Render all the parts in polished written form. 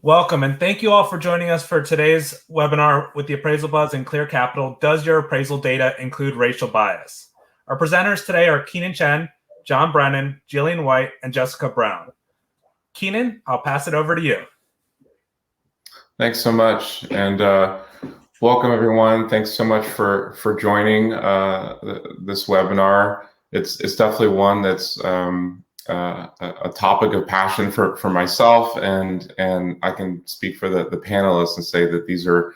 Welcome, and thank you all for joining us for today's webinar with the Appraisal Buzz and Clear Capital. Does your appraisal data include racial bias? Our presenters today are Kenon Chen, John Brenen, Jillian White, and Jessica Brown. Kenon, I'll pass it over to you. Thanks so much, and welcome everyone. Thanks so much for joining this webinar. It's definitely one that's a topic of passion for myself, and I can speak for the panelists and say that these are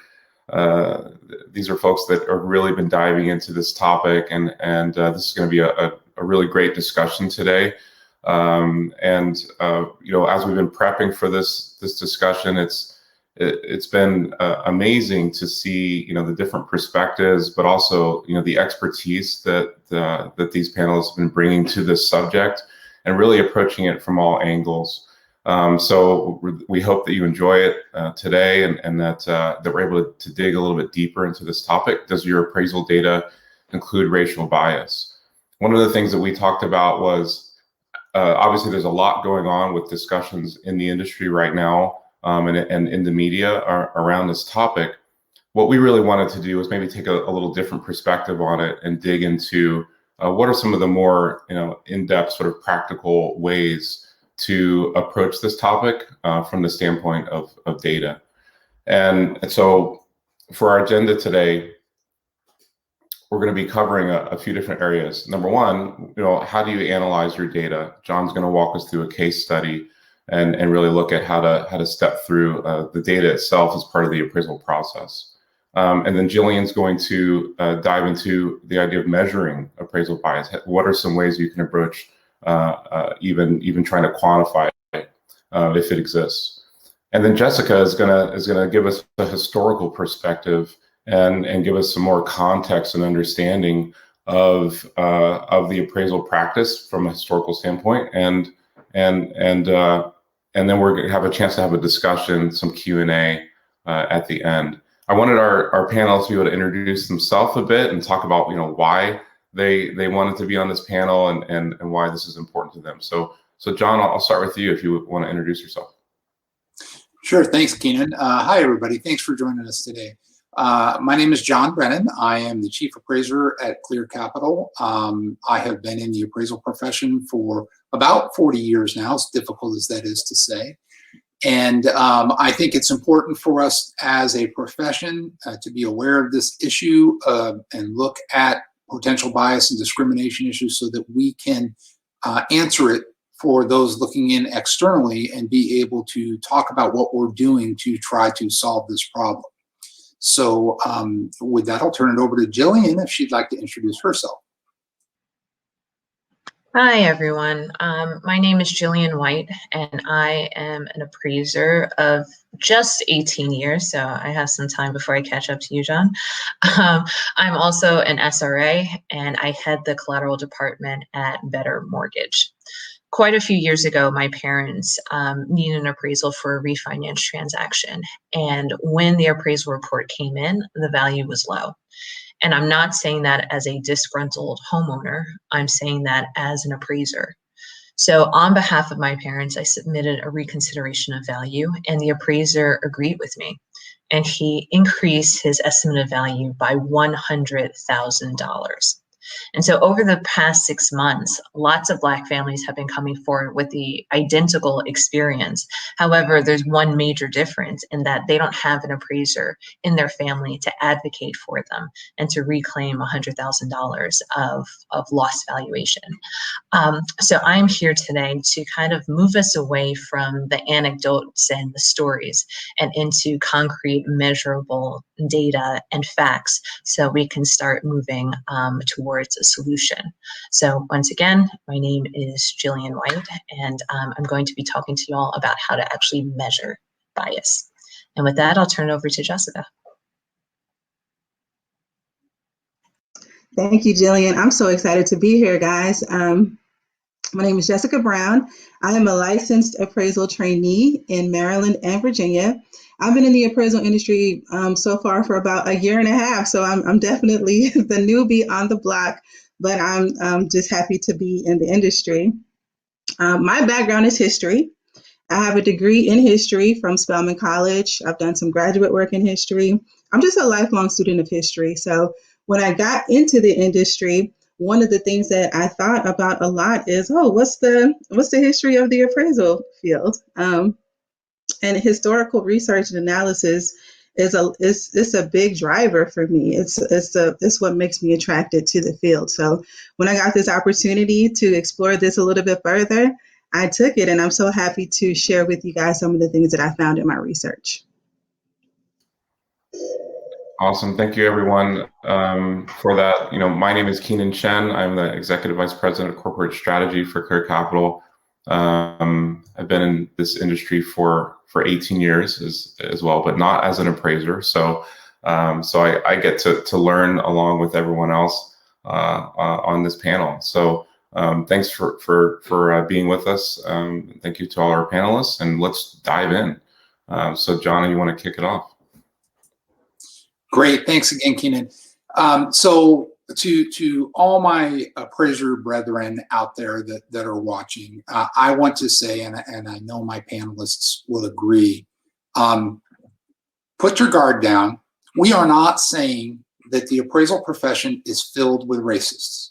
folks that have really been diving into this topic, and this is going to be a really great discussion today. You know, as we've been prepping for this discussion, it's been amazing to see, you know, the different perspectives, but also, you know, the expertise that these panelists have been bringing to this subject, and really approaching it from all angles. So we hope that you enjoy it today, and that we're able to dig a little bit deeper into this topic. Does your appraisal data include racial bias? One of the things that we talked about was, obviously there's a lot going on with discussions in the industry right now, and in the media around this topic. What we really wanted to do was maybe take a little different perspective on it and dig into what are some of the more, you know, in-depth sort of practical ways to approach this topic from the standpoint of data. And so for our agenda today, we're going to be covering a few different areas. Number one, you know, how do you analyze your data? John's going to walk us through a case study and really look at how to step through the data itself as part of the appraisal process. And then Jillian's going to dive into the idea of measuring appraisal bias. What are some ways you can approach even trying to quantify it if it exists? And then Jessica is gonna give us a historical perspective and give us some more context and understanding of the appraisal practice from a historical standpoint, and then we're gonna have a chance to have a discussion, some Q&A at the end. I wanted our panelists to be able to introduce themselves a bit and talk about, you know, why they wanted to be on this panel and why this is important to them. So John, I'll start with you if you want to introduce yourself. Sure, thanks, Kenon. Hi, everybody. Thanks for joining us today. My name is John Brenen. I am the Chief Appraiser at Clear Capital. I have been in the appraisal profession for about 40 years now, as difficult as that is to say. And I think it's important for us as a profession to be aware of this issue and look at potential bias and discrimination issues so that we can answer it for those looking in externally and be able to talk about what we're doing to try to solve this problem. So with that, I'll turn it over to Jillian if she'd like to introduce herself. Hi, everyone. My name is Jillian White, and I am an appraiser of just 18 years, so I have some time before I catch up to you, John. I'm also an SRA, and I head the collateral department at Better Mortgage. Quite a few years ago, my parents needed an appraisal for a refinance transaction, and when the appraisal report came in, the value was low. And I'm not saying that as a disgruntled homeowner, I'm saying that as an appraiser. So on behalf of my parents, I submitted a reconsideration of value, and the appraiser agreed with me. And he increased his estimated value by $100,000. And so over the past 6 months, lots of Black families have been coming forward with the identical experience. However, there's one major difference in that they don't have an appraiser in their family to advocate for them and to reclaim $100,000 of lost valuation. So I'm here today to kind of move us away from the anecdotes and the stories and into concrete, measurable data and facts so we can start moving towards a solution. So once again, my name is Jillian White, and I'm going to be talking to you all about how to actually measure bias. And with that, I'll turn it over to Jessica. Thank you, Jillian. I'm so excited to be here, guys. My name is Jessica Brown. I am a licensed appraisal trainee in Maryland and Virginia. I've been in the appraisal industry so far for about 1.5 years, so I'm definitely the newbie on the block, but I'm just happy to be in the industry. My background is history. I have a degree in history from Spelman College. I've done some graduate work in history. I'm just a lifelong student of history. So when I got into the industry, one of the things that I thought about a lot is, oh, what's the history of the appraisal field? And historical research and analysis is a big driver for me. It's what makes me attracted to the field. So when I got this opportunity to explore this a little bit further, I took it, and I'm so happy to share with you guys some of the things that I found in my research. Awesome. Thank you, everyone, for that. My name is Kenon Chen. I'm the Executive Vice President of Corporate Strategy for Clear Capital. I've been in this industry for 18 years as well, but not as an appraiser. So I get to learn along with everyone else on this panel. So thanks for being with us. Thank you to all our panelists, and let's dive in. So John, you want to kick it off? Great, thanks again, Kenon. So to all my appraiser brethren out there that are watching, I want to say, and I know my panelists will agree, put your guard down. We are not saying that the appraisal profession is filled with racists.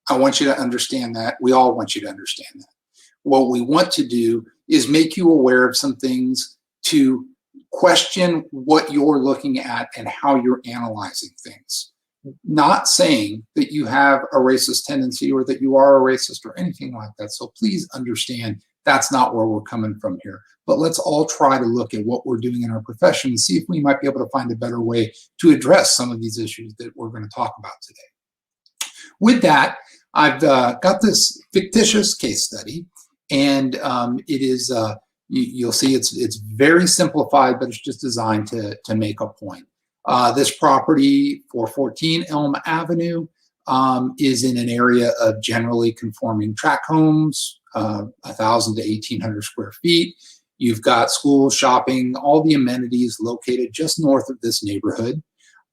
I want you to understand that. We all want you to understand that. What we want to do is make you aware of some things, to question what you're looking at and how you're analyzing things. Not saying that you have a racist tendency or that you are a racist or anything like that. So please understand that's not where we're coming from here. But let's all try to look at what we're doing in our profession and see if we might be able to find a better way to address some of these issues that we're going to talk about today. With that, I've got this fictitious case study, and it is you'll see it's very simplified, but it's just designed to make a point. This property, 414 Elm Avenue, is in an area of generally conforming tract homes, 1,000 to 1,800 square feet. You've got schools, shopping, all the amenities located just north of this neighborhood.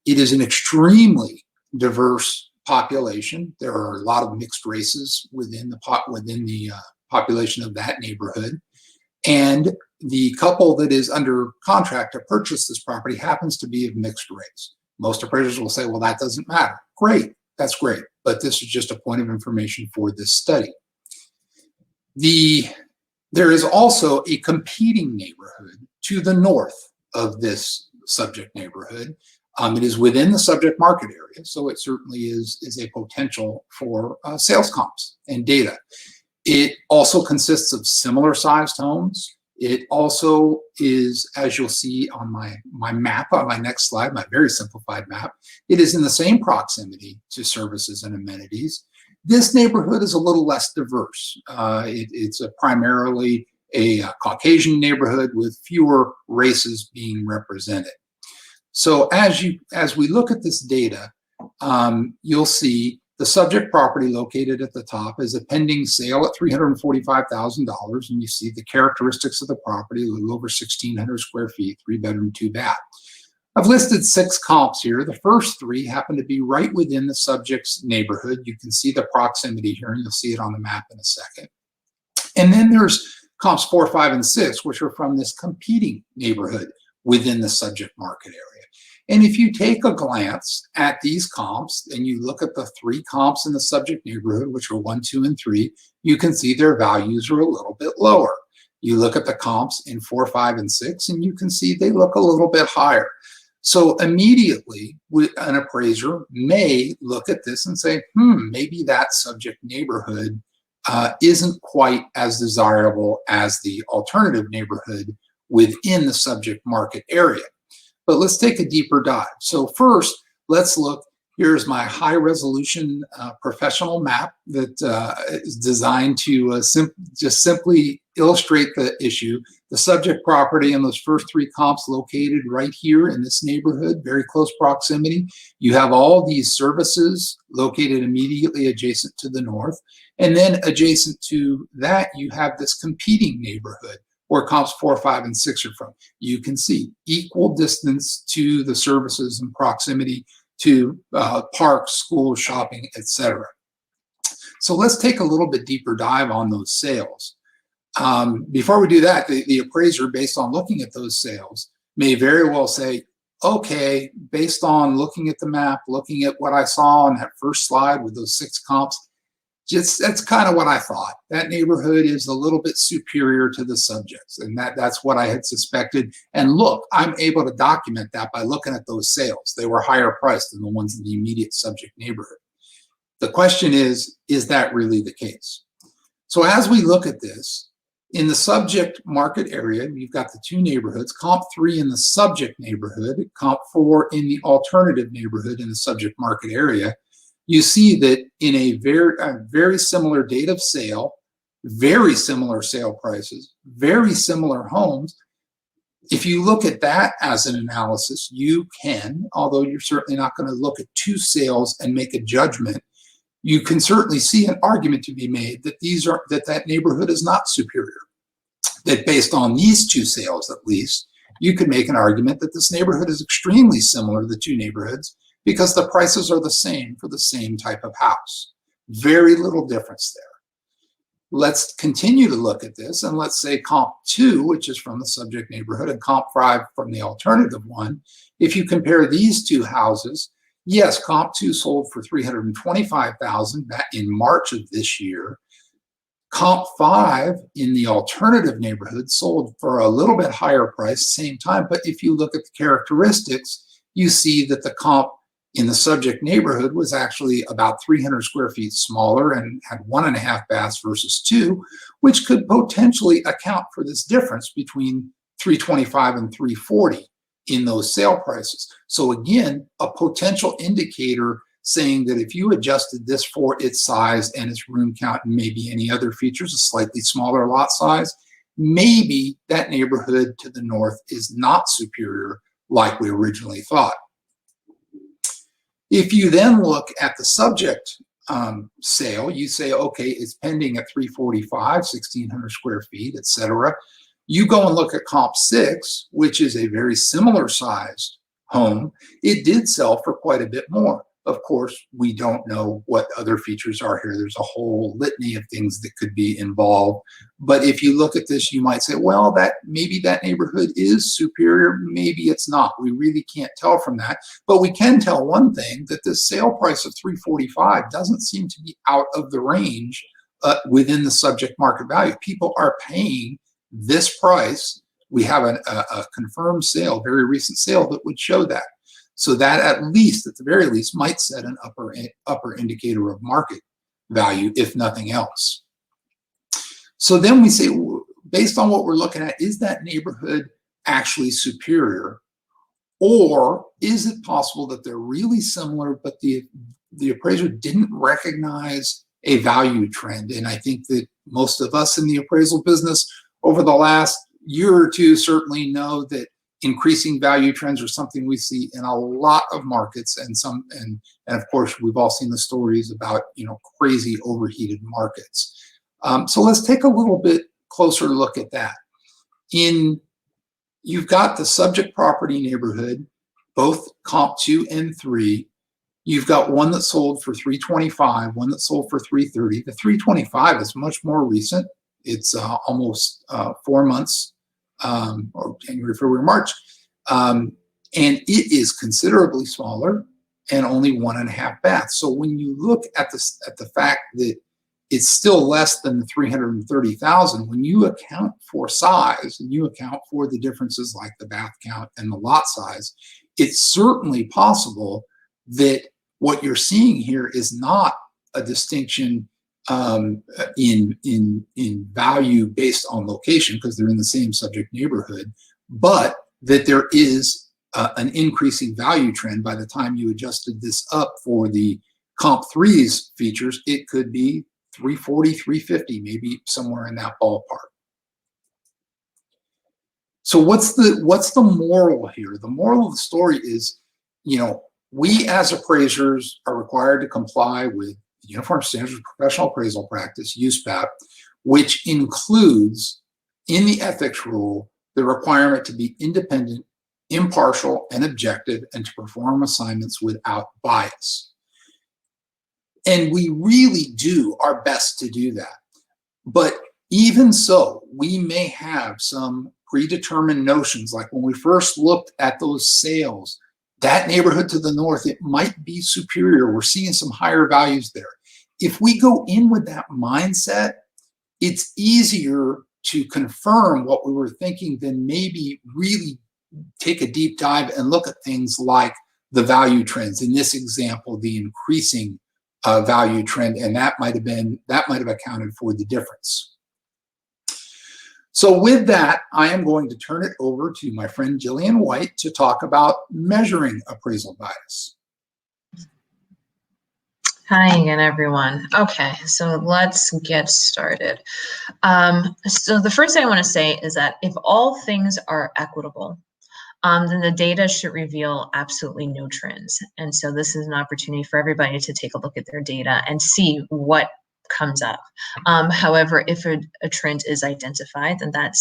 It is an extremely diverse population. There are a lot of mixed races within the population of that neighborhood. And the couple that is under contract to purchase this property happens to be of mixed race. Most appraisers will say, well, that doesn't matter. Great, that's great. But this is just a point of information for this study. There is also a competing neighborhood to the north of this subject neighborhood. It is within the subject market area, so it certainly is a potential for sales comps and data. It also consists of similar sized homes. It also is, as you'll see on my map on my next slide, my very simplified map, it is in the same proximity to services and amenities. This neighborhood is a little less diverse. It's primarily a Caucasian neighborhood with fewer races being represented. So as we look at this data, you'll see the subject property located at the top is a pending sale at $345,000, and you see the characteristics of the property, a little over 1,600 square feet, 3-bedroom, 2-bath. I've listed 6 comps here. The first 3 happen to be right within the subject's neighborhood. You can see the proximity here, and you'll see it on the map in a second. And then there's comps 4, 5, and 6, which are from this competing neighborhood within the subject market area. And if you take a glance at these comps and you look at the 3 comps in the subject neighborhood, which are 1, 2, and 3, you can see their values are a little bit lower. You look at the comps in 4, 5, and 6, and you can see they look a little bit higher. So immediately, an appraiser may look at this and say, maybe that subject neighborhood isn't quite as desirable as the alternative neighborhood within the subject market area. But let's take a deeper dive. So first, let's look. Here's my high resolution professional map that is designed to just simply illustrate the issue. The subject property and those first 3 comps located right here in this neighborhood, very close proximity. You have all these services located immediately adjacent to the north. And then adjacent to that, you have this competing neighborhood where comps 4, 5, and 6 are from. You can see equal distance to the services and proximity to parks, schools, shopping, etc. So let's take a little bit deeper dive on those sales. Before we do that, the appraiser, based on looking at those sales, may very well say, okay, based on looking at the map, looking at what I saw on that first slide with those 6 comps, that's kind of what I thought. That neighborhood is a little bit superior to the subjects, and that's what I had suspected. And look, I'm able to document that by looking at those sales. They were higher priced than the ones in the immediate subject neighborhood. The question is that really the case? So as we look at this, in the subject market area, you've got the 2 neighborhoods, comp 3 in the subject neighborhood, comp 4 in the alternative neighborhood in the subject market area. You see that in a very similar date of sale, very similar sale prices, very similar homes. If you look at that as an analysis, you can, although you're certainly not going to look at 2 sales and make a judgment, you can certainly see an argument to be made that that neighborhood is not superior. That based on these 2 sales, at least, you could make an argument that this neighborhood is extremely similar to the 2 neighborhoods because the prices are the same for the same type of house. Very little difference there. Let's continue to look at this, and let's say comp 2, which is from the subject neighborhood, and comp 5 from the alternative one. If you compare these 2 houses, yes, comp 2 sold for $325,000 back in March of this year. Comp 5 in the alternative neighborhood sold for a little bit higher price, same time. But if you look at the characteristics, you see that the comp in the subject neighborhood was actually about 300 square feet smaller and had 1.5 baths versus 2, which could potentially account for this difference between 325 and 340 in those sale prices. So again, a potential indicator saying that if you adjusted this for its size and its room count and maybe any other features, a slightly smaller lot size, maybe that neighborhood to the north is not superior like we originally thought. If you then look at the subject sale, you say, okay, it's pending at 345, 1,600 square feet, etc. You go and look at comp 6, which is a very similar sized home. It did sell for quite a bit more. Of course, we don't know what other features are here. There's a whole litany of things that could be involved. But if you look at this, you might say, well, maybe that neighborhood is superior. Maybe it's not. We really can't tell from that. But we can tell one thing, that the sale price of $345 doesn't seem to be out of the range within the subject market value. People are paying this price. We have a confirmed sale, very recent sale that would show that. So that at the very least, might set an upper indicator of market value, if nothing else. So then we say, based on what we're looking at, is that neighborhood actually superior? Or is it possible that they're really similar, but the appraiser didn't recognize a value trend? And I think that most of us in the appraisal business over the last year or two certainly know that increasing value trends are something we see in a lot of markets, and of course we've all seen the stories about crazy overheated markets. So let's take a little bit closer look at that. You've got the subject property neighborhood, both comp 2 and 3. You've got one that sold for $325, one that sold for $330. The $325 is much more recent. It's almost 4 months. Or January, February, March, and it is considerably smaller and only 1.5 baths. So when you look at the fact that it's still less than the 330,000, when you account for size and you account for the differences like the bath count and the lot size, it's certainly possible that what you're seeing here is not a distinction in value based on location, because they're in the same subject neighborhood, but that there is an increasing value trend. By the time you adjusted this up for the comp 3's features, it could be 340, 350, maybe somewhere in that ballpark. So what's the moral here? The moral of the story is, we as appraisers are required to comply with Uniform Standards of Professional Appraisal Practice, USPAP, which includes in the ethics rule the requirement to be independent, impartial, and objective, and to perform assignments without bias. And we really do our best to do that. But Even so, we may have some predetermined notions, like when we first looked at those sales, that neighborhood to the north, it might be superior. We're seeing some higher values there. If we go in with that mindset, it's easier to confirm what we were thinking than maybe really take a deep dive and look at things like the value trends. In this example, the increasing value trend, and that might have accounted for the difference. So with that, I am going to turn it over to my friend Jillian White to talk about measuring appraisal bias. Hi again, everyone. Okay, so let's get started. So the first thing I want to say is that if all things are equitable, then the data should reveal absolutely no trends. And so this is an opportunity for everybody to take a look at their data and see what comes up. However, if a trend is identified, then that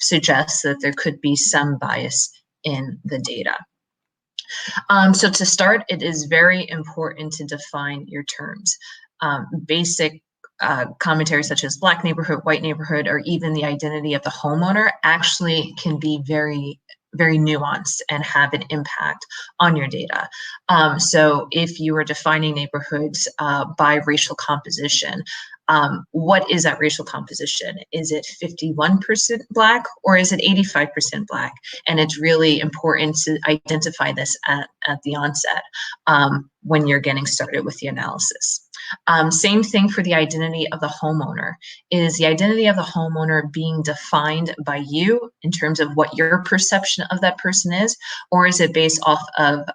suggests that there could be some bias in the data. So to start, it is very important to define your terms. Basic commentary such as black neighborhood, white neighborhood, or even the identity of the homeowner actually can be very nuanced and have an impact on your data. So if you are defining neighborhoods by racial composition, what is that racial composition? Is it 51% Black or is it 85% Black? And it's really important to identify this at the onset when you're getting started with the analysis. Same thing for the identity of the homeowner. Is the identity of the homeowner being defined by you in terms of what your perception of that person is, or is it based off of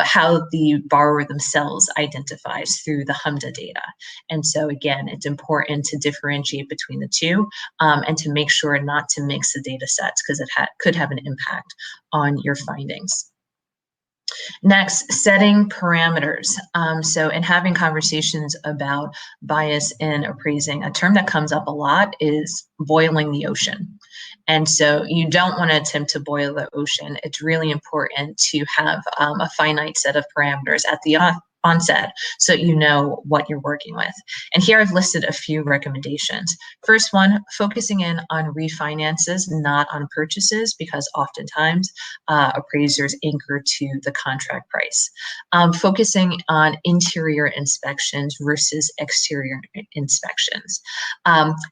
how the borrower themselves identifies through the HMDA data? And so again, it's important to differentiate between the two and to make sure not to mix the data sets because it could have an impact on your findings. Next, setting parameters. So in having conversations about bias in appraising, a term that comes up a lot is boiling the ocean. And so you don't want to attempt to boil the ocean. It's really important to have a finite set of parameters at the onset so you know what you're working with. And here I've listed a few recommendations. First one, focusing in on refinances, not on purchases, because oftentimes appraisers anchor to the contract price. Focusing on interior inspections versus exterior inspections.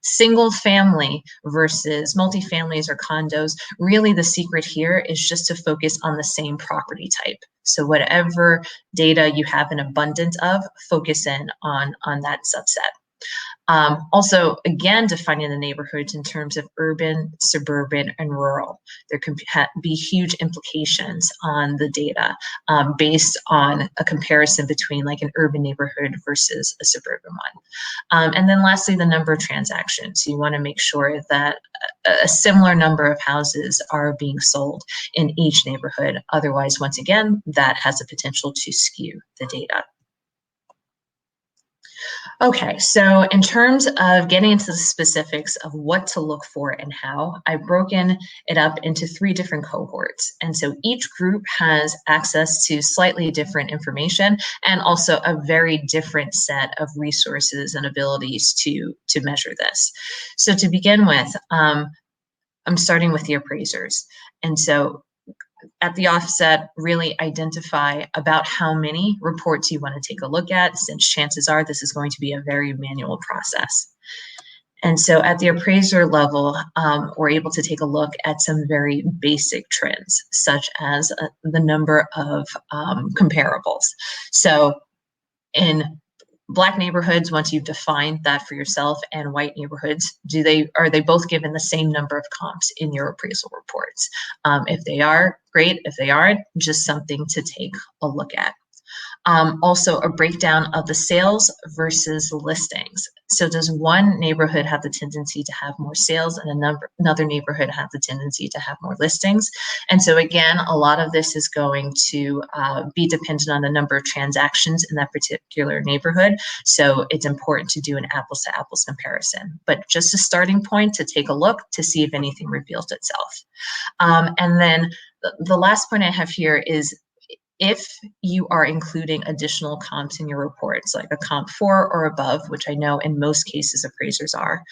Single family versus multifamilies or condos. Really the secret here is just to focus on the same property type. So whatever data you have an abundance of, focus in on that subset. Also, again, defining the neighborhoods in terms of urban, suburban, and rural. There can be huge implications on the data based on a comparison between like an urban neighborhood versus a suburban one. And then lastly, the number of transactions. You want to make sure that a similar number of houses are being sold in each neighborhood. Otherwise, once again, that has the potential to skew the data. Okay, so in terms of getting into the specifics of what to look for and how, I've broken it up into 3 different cohorts. And so each group has access to slightly different information and also a very different set of resources and abilities to measure this. So to begin with, I'm starting with the appraisers. And so at the offset, really identify about how many reports you want to take a look at, since chances are this is going to be a very manual process. And so at the appraiser level, we're able to take a look at some very basic trends, such as the number of comparables. So in Black neighborhoods, once you've defined that for yourself, and white neighborhoods, are they both given the same number of comps in your appraisal reports? If they are, great. If they aren't, just something to take a look at. Also, a breakdown of the sales versus listings. So does one neighborhood have the tendency to have more sales and another neighborhood have the tendency to have more listings? And so again, a lot of this is going to be dependent on the number of transactions in that particular neighborhood. So it's important to do an apples to apples comparison, but just a starting point to take a look to see if anything reveals itself. And then the last point I have here is if you are including additional comps in your reports, like a comp 4 or above, which I know in most cases appraisers are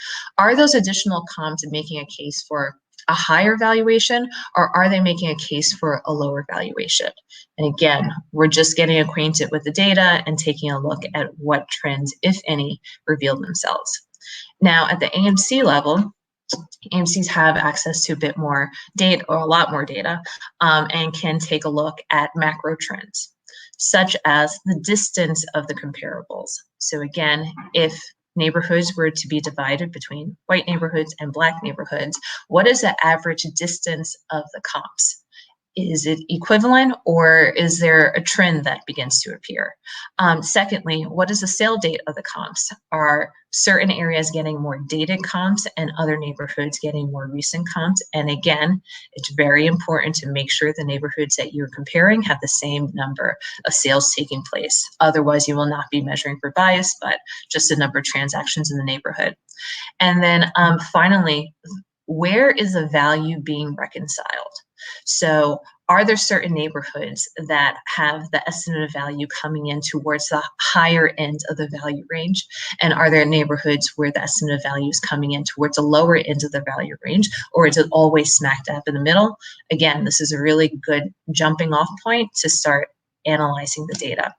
those additional comps making a case for a higher valuation, or are they making a case for a lower valuation? And again, we're just getting acquainted with the data and taking a look at what trends, if any, reveal themselves. Now, at the AMC level, AMCs have access to a bit more data, or a lot more data, and can take a look at macro trends, such as the distance of the comparables. So again, if neighborhoods were to be divided between white neighborhoods and Black neighborhoods, what is the average distance of the comps? Is it equivalent, or is there a trend that begins to appear? Secondly, what is the sale date of the comps? Are certain areas getting more dated comps and other neighborhoods getting more recent comps? And again, it's very important to make sure the neighborhoods that you're comparing have the same number of sales taking place. Otherwise, you will not be measuring for bias, but just the number of transactions in the neighborhood. And then finally, where is the value being reconciled? So are there certain neighborhoods that have the estimate of value coming in towards the higher end of the value range? And are there neighborhoods where the estimate of value is coming in towards the lower end of the value range, or is it always smack dab in the middle? Again, this is a really good jumping off point to start analyzing the data.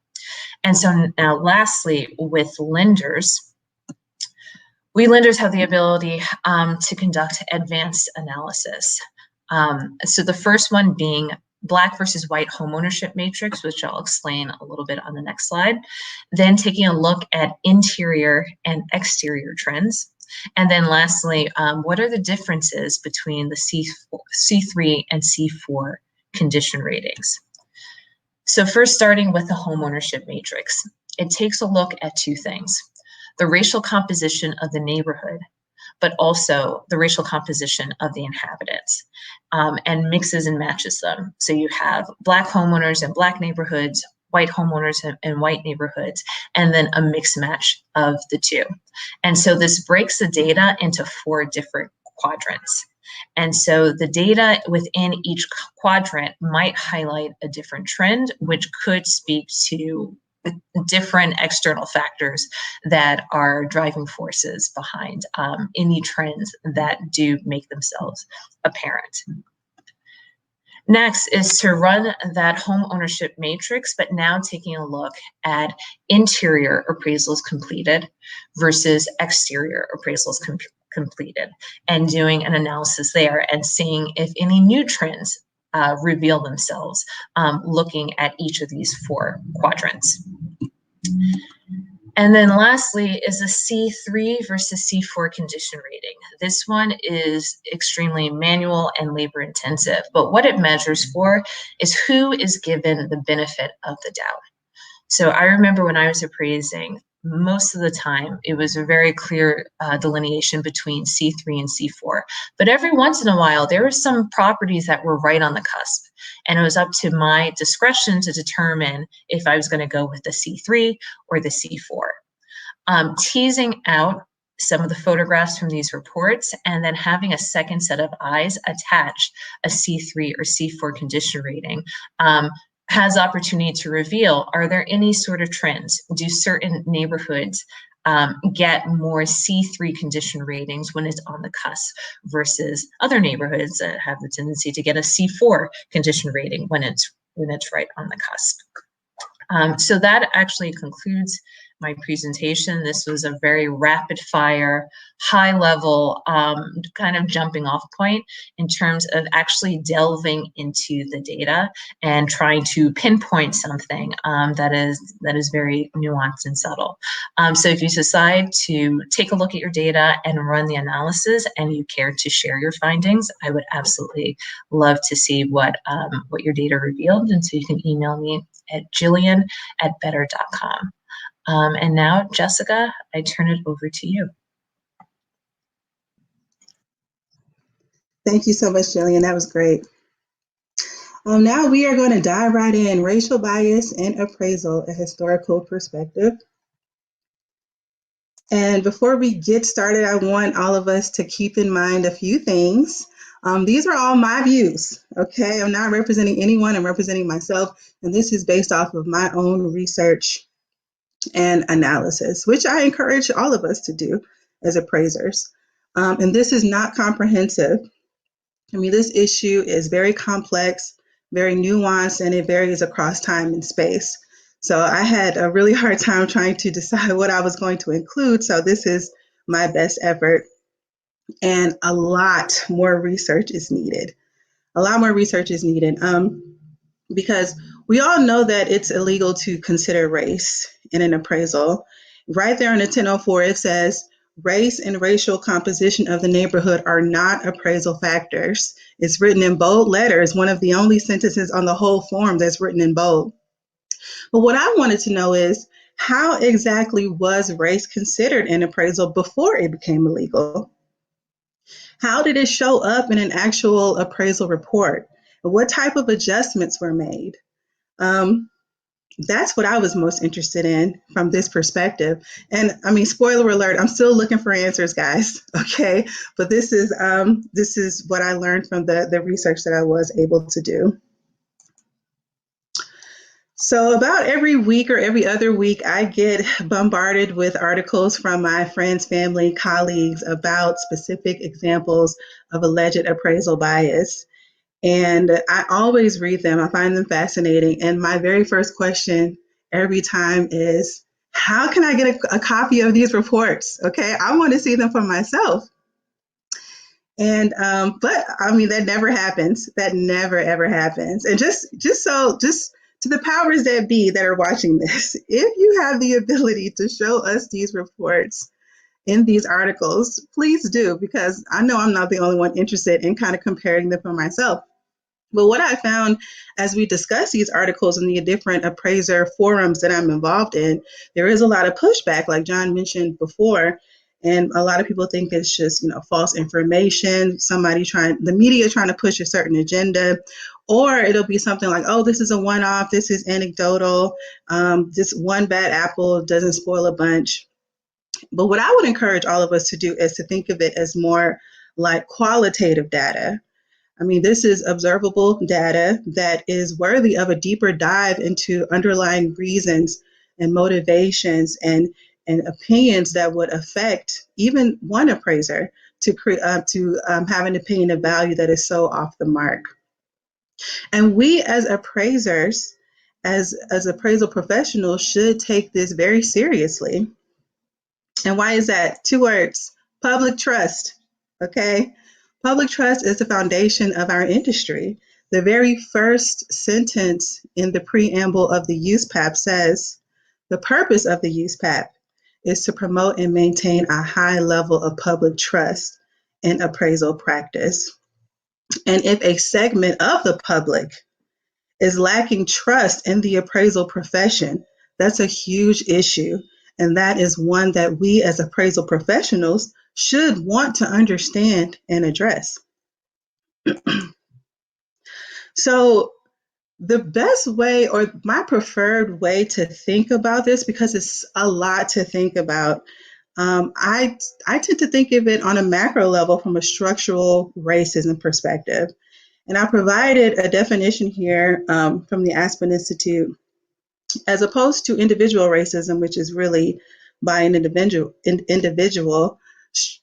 And so now lastly, with lenders, we lenders have the ability to conduct advanced analysis. So the first one being Black versus white homeownership matrix, which I'll explain a little bit on the next slide. Then taking a look at interior and exterior trends. And then lastly, what are the differences between the C3 and C4 condition ratings? So first, starting with the homeownership matrix, it takes a look at two things: the racial composition of the neighborhood, but also the racial composition of the inhabitants, and mixes and matches them. So you have Black homeowners in Black neighborhoods, white homeowners in white neighborhoods, and then a mix match of the two. And so this breaks the data into 4 different quadrants. And so the data within each quadrant might highlight a different trend, which could speak to different external factors that are driving forces behind any trends that do make themselves apparent. Next is to run that home ownership matrix, but now taking a look at interior appraisals completed versus exterior appraisals completed, and doing an analysis there and seeing if any new trends reveal themselves, looking at each of these 4 quadrants. And then lastly is the C3 versus C4 condition rating. This one is extremely manual and labor intensive, but what it measures for is who is given the benefit of the doubt. So I remember when I was appraising, most of the time it was a very clear delineation between C3 and C4. But every once in a while, there were some properties that were right on the cusp. And it was up to my discretion to determine if I was going to go with the C3 or the C4. Teasing out some of the photographs from these reports and then having a second set of eyes attach a C3 or C4 condition rating has opportunity to reveal, are there any sort of trends? Do certain neighborhoods get more C3 condition ratings when it's on the cusp versus other neighborhoods that have the tendency to get a C4 condition rating when it's right on the cusp? So that actually concludes my presentation. This was a very rapid fire, high level kind of jumping off point in terms of actually delving into the data and trying to pinpoint something that is very nuanced and subtle. So if you decide to take a look at your data and run the analysis and you care to share your findings, I would absolutely love to see what your data revealed. And so you can email me at Jillian@better.com. And now, Jessica, I turn it over to you. Thank you so much, Jillian. That was great. Now we are going to dive right in: racial bias and appraisal, a historical perspective. And before we get started, I want all of us to keep in mind a few things. These are all my views, okay? I'm not representing anyone, I'm representing myself, and this is based off of my own research and analysis, which I encourage all of us to do as appraisers. And this is not comprehensive. I mean, this issue is very complex, very nuanced, and it varies across time and space. So I had a really hard time trying to decide what I was going to include. So this is my best effort. And a lot more research is needed. A lot more research is needed because we all know that it's illegal to consider race in an appraisal. Right there in the 1004, it says, race and racial composition of the neighborhood are not appraisal factors. It's written in bold letters, one of the only sentences on the whole form that's written in bold. But what I wanted to know is, how exactly was race considered in appraisal before it became illegal? How did it show up in an actual appraisal report? What type of adjustments were made? That's what I was most interested in from this perspective. And I mean, spoiler alert, I'm still looking for answers, guys. Okay, but this is what I learned from the research that I was able to do. So about every week or every other week, I get bombarded with articles from my friends, family, colleagues about specific examples of alleged appraisal bias. And I always read them. I find them fascinating. And my very first question every time is, how can I get a copy of these reports? Okay, I want to see them for myself. And but I mean, that never happens. That never ever happens. And just to the powers that be that are watching this, if you have the ability to show us these reports in these articles, please do, because I know I'm not the only one interested in kind of comparing them for myself. But what I found as we discuss these articles in the different appraiser forums that I'm involved in, there is a lot of pushback, like John mentioned before. And a lot of people think it's just, false information, the media trying to push a certain agenda, or it'll be something like, oh, this is a one-off, this is anecdotal, this one bad apple doesn't spoil a bunch. But what I would encourage all of us to do is to think of it as more like qualitative data. I mean, this is observable data that is worthy of a deeper dive into underlying reasons and motivations and opinions that would affect even one appraiser to have an opinion of value that is so off the mark. And we as appraisers, as appraisal professionals, should take this very seriously. And why is that? 2 words: public trust. Okay? Public trust is the foundation of our industry. The very first sentence in the preamble of the USPAP says, the purpose of the USPAP is to promote and maintain a high level of public trust in appraisal practice. And if a segment of the public is lacking trust in the appraisal profession, that's a huge issue. And that is one that we as appraisal professionals should want to understand and address. So the best way, or my preferred way to think about this, because it's a lot to think about, I tend to think of it on a macro level from a structural racism perspective. And I provided a definition here from the Aspen Institute, as opposed to individual racism, which is really by an individual.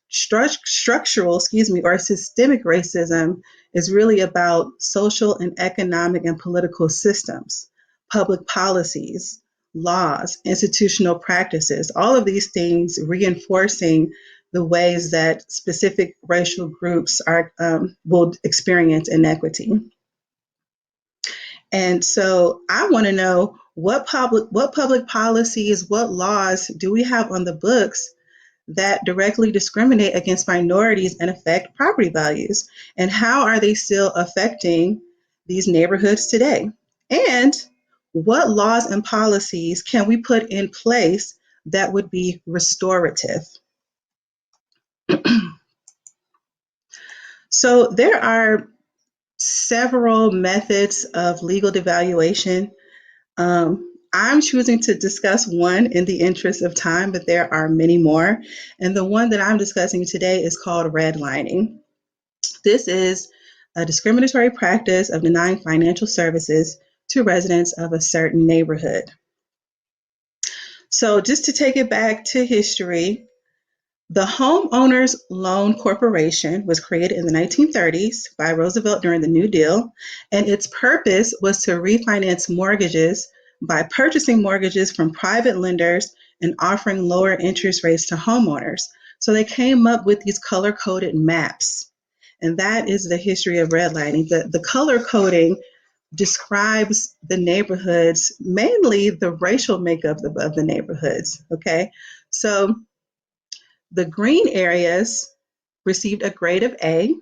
Structural, or systemic racism is really about social and economic and political systems, public policies, laws, institutional practices, all of these things reinforcing the ways that specific racial groups will experience inequity. And so I want to know what public policies, what laws do we have on the books that directly discriminate against minorities and affect property values? And how are they still affecting these neighborhoods today? And what laws and policies can we put in place that would be restorative? So there are several methods of legal devaluation. I'm choosing to discuss one in the interest of time, but there are many more. And the one that I'm discussing today is called redlining. This is a discriminatory practice of denying financial services to residents of a certain neighborhood. So just to take it back to history, the Homeowners Loan Corporation was created in the 1930s by Roosevelt during the New Deal, and its purpose was to refinance mortgages by purchasing mortgages from private lenders and offering lower interest rates to homeowners. So they came up with these color-coded maps, and that is the history of redlining. The color coding describes the neighborhoods, mainly the racial makeup of the neighborhoods, okay? So the green areas received a grade of A.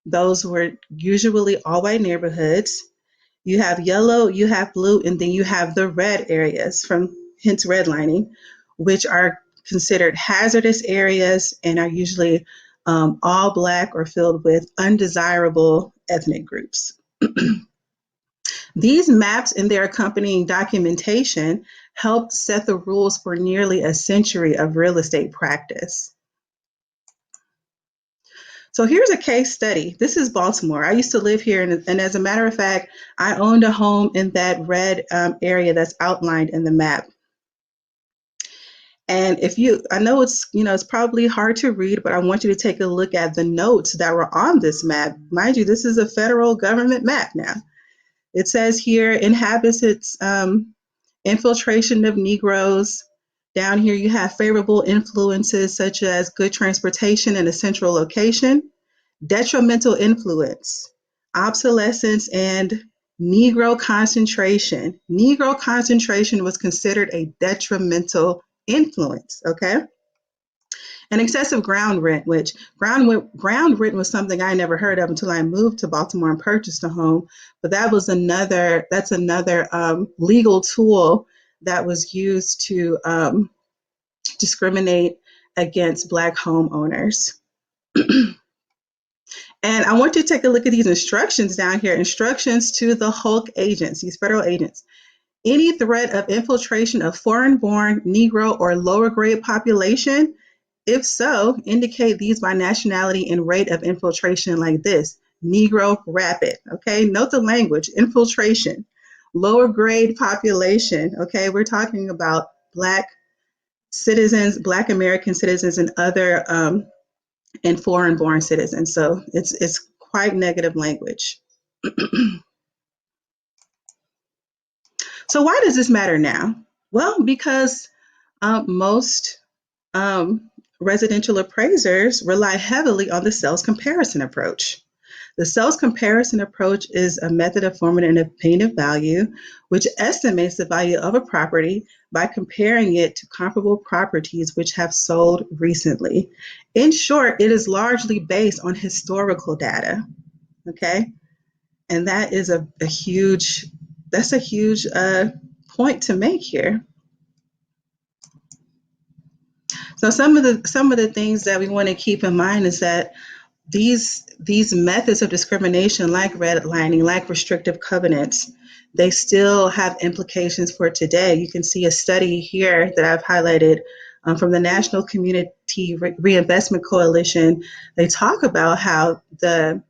Those were usually all white neighborhoods. You have yellow, you have blue, and then you have the red areas, from hence redlining, which are considered hazardous areas and are usually all Black or filled with undesirable ethnic groups. These maps and their accompanying documentation helped set the rules for nearly a century of real estate practice. So here's a case study. This is Baltimore. I used to live here, and as a matter of fact, I owned a home in that red area that's outlined in the map. And I know it's probably hard to read, but I want you to take a look at the notes that were on this map. Mind you, this is a federal government map now. It says here, inhabits its infiltration of Negroes. Down here, you have favorable influences such as good transportation and a central location, detrimental influence, obsolescence, and Negro concentration. Negro concentration was considered a detrimental influence, okay? And excessive ground rent, which ground rent was something I never heard of until I moved to Baltimore and purchased a home. But that's another legal tool that was used to discriminate against Black homeowners. And I want you to take a look at these instructions down here, instructions to the Hulk agents, these federal agents. Any threat of infiltration of foreign-born, Negro, or lower-grade population, if so, indicate these by nationality and rate of infiltration like this: Negro rapid, okay? Note the language, infiltration, lower-grade population, okay? We're talking about Black citizens, Black American citizens, and other and foreign-born citizens. So it's quite negative language. So why does this matter now? Well, because most residential appraisers rely heavily on the sales comparison approach. The sales comparison approach is a method of forming an opinion of value, which estimates the value of a property by comparing it to comparable properties which have sold recently. In short, it is largely based on historical data, okay? And that is a huge point to make here. So some of the things that we want to keep in mind is that these methods of discrimination, like redlining, like restrictive covenants, they still have implications for today. You can see a study here that I've highlighted from the National Community Reinvestment Coalition. They talk about how the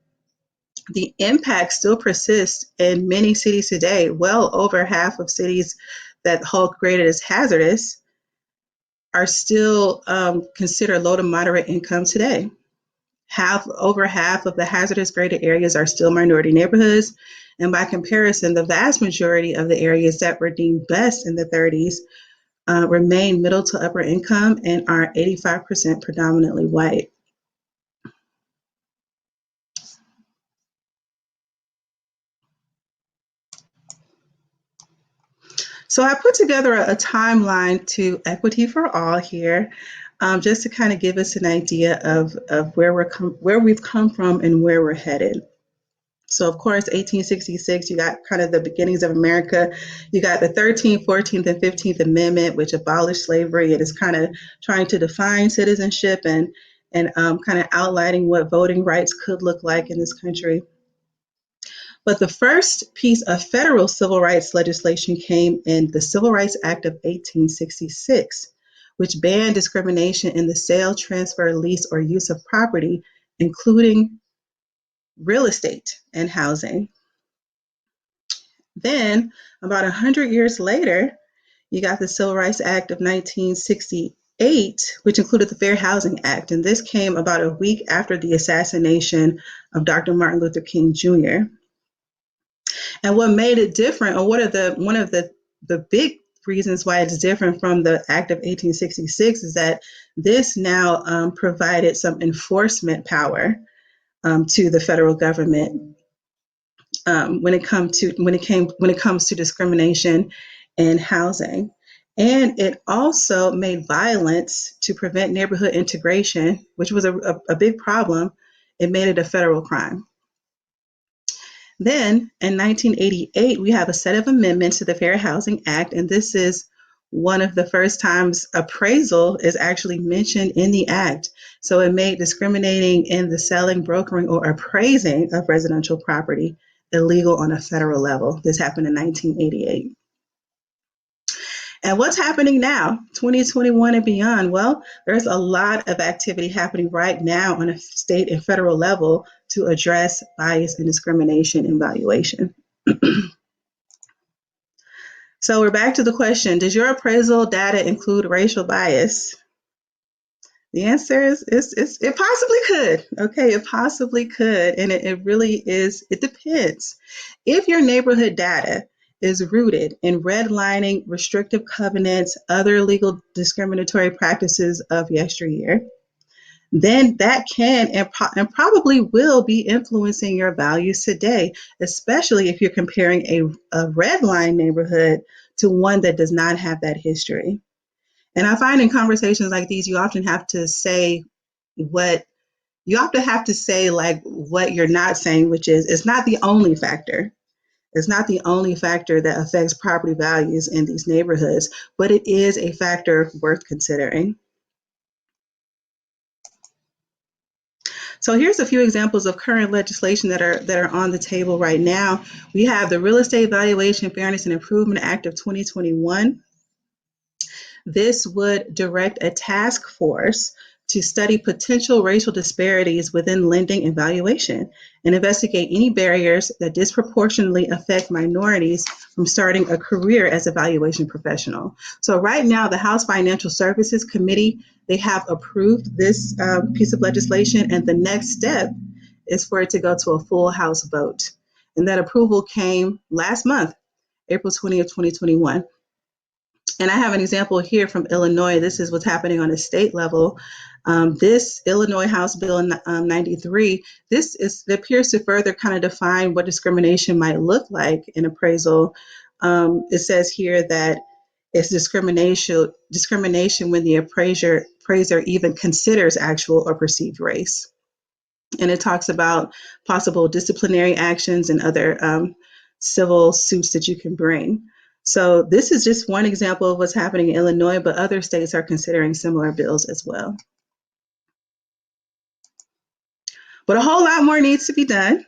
impact still persists in many cities today. Well over half of cities that Hulk graded as hazardous are still considered low to moderate income today. Over half of the hazardous graded areas are still minority neighborhoods. And by comparison, the vast majority of the areas that were deemed best in the 30s remain middle to upper income and are 85% predominantly white. So I put together a timeline to Equity for All here, just to kind of give us an idea of where we've come from and where we're headed. So of course, 1866, you got kind of the beginnings of America. You got the 13th, 14th, and 15th Amendment, which abolished slavery. It is kind of trying to define citizenship and kind of outlining what voting rights could look like in this country. But the first piece of federal civil rights legislation came in the Civil Rights Act of 1866, which banned discrimination in the sale, transfer, lease, or use of property, including real estate and housing. Then, about 100 years later, you got the Civil Rights Act of 1968, which included the Fair Housing Act. And this came about a week after the assassination of Dr. Martin Luther King Jr. And what made it different, or one of the big reasons why it's different from the Act of 1866 is that this now provided some enforcement power to the federal government when it comes to discrimination in housing. And it also made violence to prevent neighborhood integration, which was a big problem. It made it a federal crime. Then in 1988, we have a set of amendments to the Fair Housing Act, and this is one of the first times appraisal is actually mentioned in the act. So it made discriminating in the selling, brokering, or appraising of residential property illegal on a federal level. This happened in 1988. And what's happening now, 2021 and beyond? Well, there's a lot of activity happening right now on a state and federal level to address bias and discrimination in valuation. So we're back to the question, does your appraisal data include racial bias? The answer is it possibly could. Okay, it possibly could. And it really is, it depends. If your neighborhood data is rooted in redlining, restrictive covenants, other legal discriminatory practices of yesteryear, then that can and probably will be influencing your values today, especially if you're comparing a redline neighborhood to one that does not have that history. And I find in conversations like these, you often have to say what you're not saying, which is it's not the only factor. It's not the only factor that affects property values in these neighborhoods, but it is a factor worth considering. So here's a few examples of current legislation that are on the table right now. We have the Real Estate Valuation Fairness and Improvement Act of 2021. This would direct a task force to study potential racial disparities within lending and valuation and investigate any barriers that disproportionately affect minorities from starting a career as a valuation professional. So right now, the House Financial Services Committee, they have approved this piece of legislation, and the next step is for it to go to a full House vote. And that approval came last month, April 20th, 2021. And I have an example here from Illinois. This is what's happening on a state level. This Illinois House Bill 93, it appears to further kind of define what discrimination might look like in appraisal. It says here that it's discrimination when the appraiser even considers actual or perceived race. And it talks about possible disciplinary actions and other civil suits that you can bring. So this is just one example of what's happening in Illinois, but other states are considering similar bills as well. But a whole lot more needs to be done.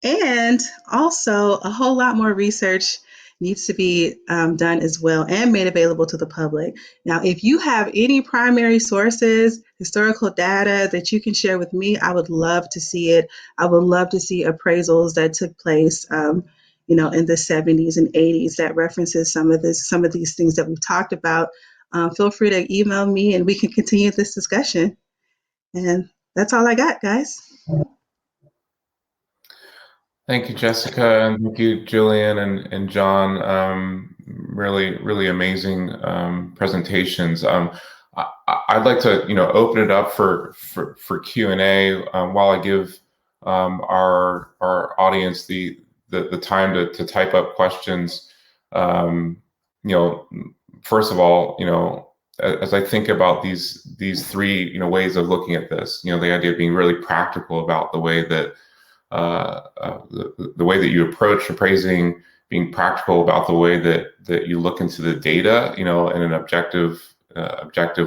And also a whole lot more research needs to be done as well and made available to the public. Now, if you have any primary sources, historical data that you can share with me, I would love to see it. I would love to see appraisals that took place in the 70s and 80s that references some of these things that we've talked about. Feel free to email me and we can continue this discussion. And that's all I got, guys. Thank you, Jessica, and thank you, Jillian and John. Really, really amazing presentations. I'd like to, open it up for Q&A while I give our audience the time to type up questions. First of all, as I think about these three ways of looking at this, the idea of being really practical about the way that the way that you approach appraising, being practical about the way that you look into the data, in an objective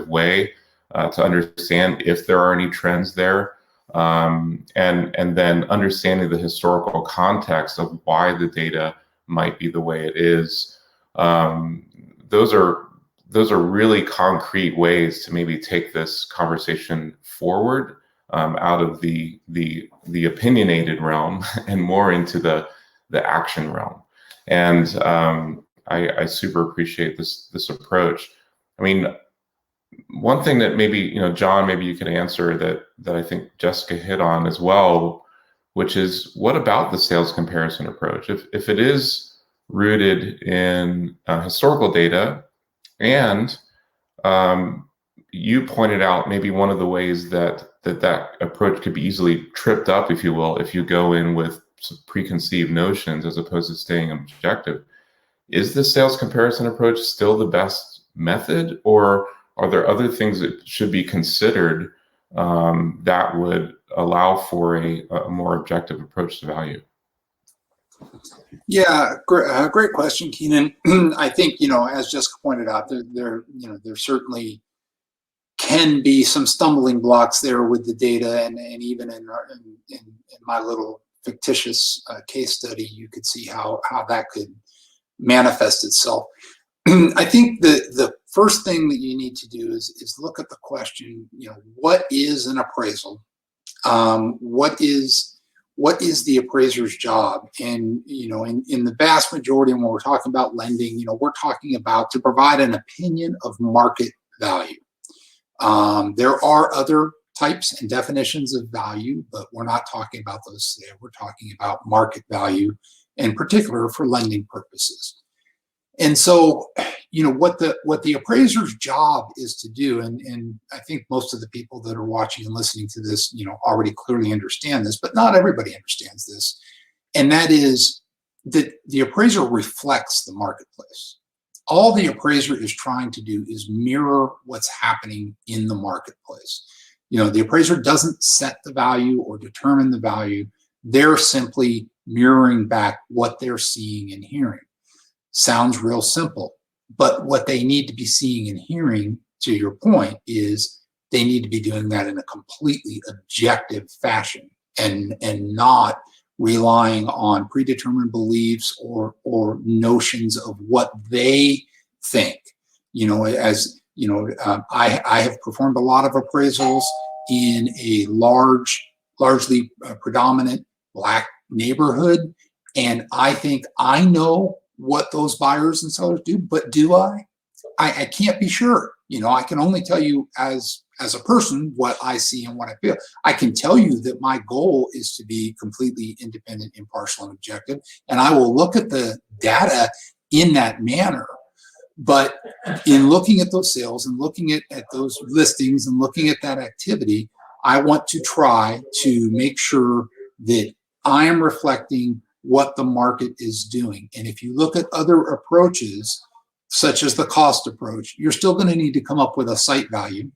way to understand if there are any trends there, and then understanding the historical context of why the data might be the way it is. Those are really concrete ways to maybe take this conversation forward out of the opinionated realm and more into the action realm. And I super appreciate this approach. I mean, one thing that maybe, John, maybe you could answer that I think Jessica hit on as well, which is, what about the sales comparison approach? If it is rooted in historical data, and you pointed out maybe one of the ways that approach could be easily tripped up, if you will, if you go in with some preconceived notions as opposed to staying objective. Is the sales comparison approach still the best method, or are there other things that should be considered that would allow for a more objective approach to value? Yeah, great question, Kenon. I think, as Jessica pointed out, there certainly can be some stumbling blocks there with the data, and even in my little fictitious case study, you could see how that could manifest itself. I think the first thing that you need to do is look at the question, what is an appraisal? What is the appraiser's job? And, in the vast majority, when we're talking about lending, we're talking about to provide an opinion of market value. There are other types and definitions of value, but we're not talking about those today. We're talking about market value, in particular for lending purposes. And so, what the appraiser's job is to do, and I think most of the people that are watching and listening to this, already clearly understand this, but not everybody understands this. And that is that the appraiser reflects the marketplace. All the appraiser is trying to do is mirror what's happening in the marketplace. The appraiser doesn't set the value or determine the value. They're simply mirroring back what they're seeing and hearing. Sounds real simple, but what they need to be seeing and hearing, to your point, is they need to be doing that in a completely objective fashion and not relying on predetermined beliefs or notions of what they think. I have performed a lot of appraisals in a largely predominant Black neighborhood, and I think I know what those buyers and sellers do, but do I? I can't be sure. I can only tell you as a person what I see and what I feel. I can tell you that my goal is to be completely independent, impartial, and objective, and I will look at the data in that manner. But in looking at those sales and looking at those listings and looking at that activity, I want to try to make sure that I am reflecting what the market is doing. And if you look at other approaches, such as the cost approach, you're still going to need to come up with a site value.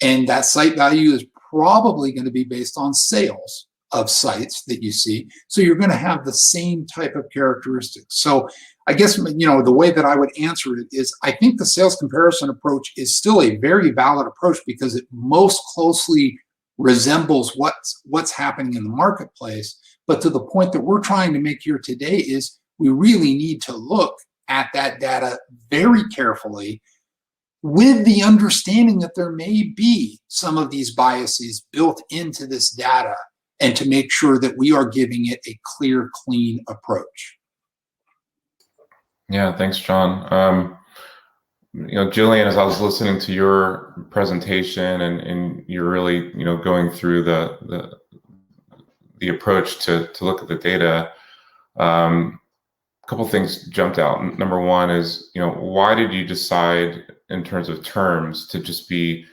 And that site value is probably going to be based on sales of sites that you see. So you're going to have the same type of characteristics. So I guess, the way that I would answer it is, I think the sales comparison approach is still a very valid approach because it most closely resembles what's happening in the marketplace. But to the point that we're trying to make here today is we really need to look at that data very carefully, with the understanding that there may be some of these biases built into this data, and to make sure that we are giving it a clear, clean approach. Yeah, thanks, John. Jillian, as I was listening to your presentation, and you're really, going through the approach to look at the data, a couple things jumped out. Number one is, why did you decide in terms of terms to just be,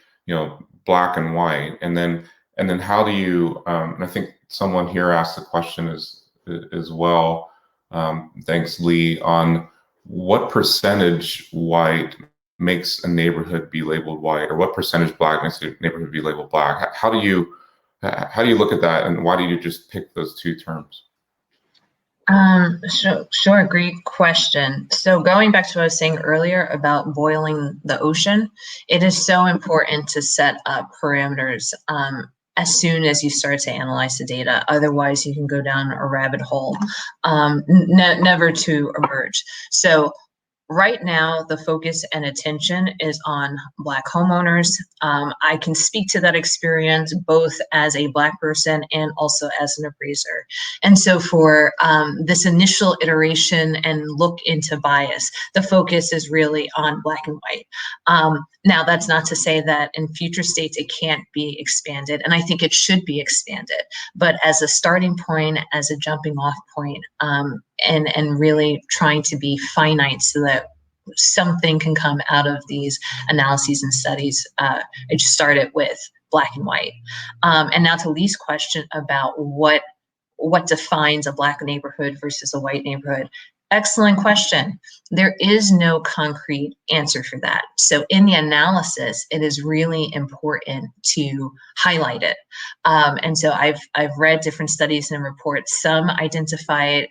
black and white? And then how do you, and I think someone here asked the question as well, thanks, Lee, on what percentage white makes a neighborhood be labeled white, or what percentage black makes a neighborhood be labeled black? How do you look at that, and why do you just pick those two terms? Sure, great question. So going back to what I was saying earlier about boiling the ocean, it is so important to set up parameters as soon as you start to analyze the data. Otherwise, you can go down a rabbit hole, never to emerge. So right now, the focus and attention is on Black homeowners. I can speak to that experience both as a Black person and also as an appraiser. And so for this initial iteration and look into bias, the focus is really on Black and white. Now, that's not to say that in future states it can't be expanded, and I think it should be expanded. But as a starting point, as a jumping off point, and really trying to be finite so that something can come out of these analyses and studies, I just started with Black and white. And now to Lee's question about what defines a Black neighborhood versus a white neighborhood. Excellent question. There is no concrete answer for that. So in the analysis, it is really important to highlight it. And so I've read different studies and reports. Some identify it